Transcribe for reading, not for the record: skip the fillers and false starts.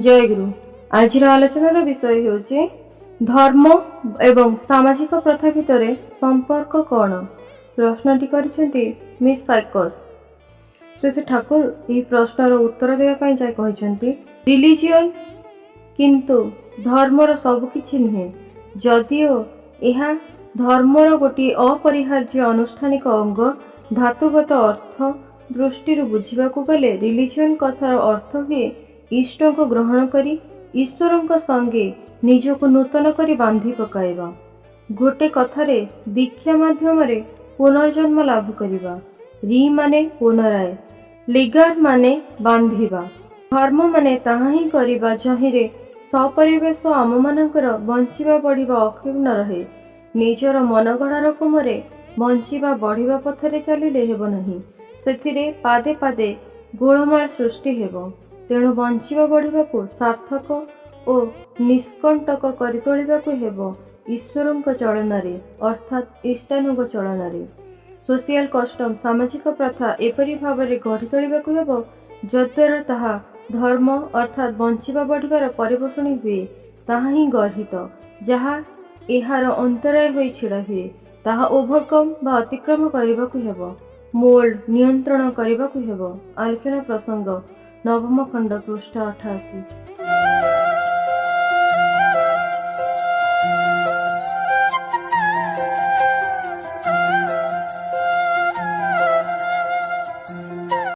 जय गुरु। आज आलोचनार विषय होउछि धर्म एवं सामाजिक प्रथा भितर संपर्क कौन। प्रश्नटी करिसेंती मिस साइकोस। श्री ठाकुर यह प्रश्नर उत्तर देवा पई जाय कहिसेंती रिलीजियन किंतु धर्मर सबकिछि नुहे, जदिओ यह धर्मर गोटे अपरिहार्य अनुष्ठानिक अंग। धातुगत अर्थ दृष्टि बुझाक गले रिलीजियन कथार अर्थ हुए इष्ट को ग्रहण करी ईश्वर संगे निजक नूतन करी बांधी पकाइबा। गोटे कथारे दीक्षा माध्यम पुनर्जन्म लाभ करिबा। री माने पुनराय, लिगार माने बांधिबा। धर्म माने ताहा ही करिबा जहिरे सपरिवेश आम मानकर बंचिबा बढ़िबा अक्षुण्ण रहे। निजर मन गढ़ा रकमरे बंचिबा बढ़िबा पथरे चलिले हेबो नहीं, सेथिरे पादे पादे गोलमाल सृष्टि हेबो। तेणु बंचिबा बढ़िबाकू सार्थक और निष्कंटक करि तोलिबाकू हेबो ईश्वरंक चलनारे, अर्थात इष्टानुग चलनारे। सोशियल कस्टम सामाजिक प्रथा एपरि भावरे गढ़ी तोलिबाकू हेबो जद्वारा ताहा धर्म अर्थात बंचिबा बढ़िबार परिपोषणी हुए। ताहा ही गर्हित जहा एहार अंतराय होई छिड़ा हुए ताहा ओभरकम बा अतिक्रम करिबाकू हेबो, मोल्ड नियंत्रण करिबाकू हेबो। आलोचना प्रसंग नवम खंड पृष्ठ 88।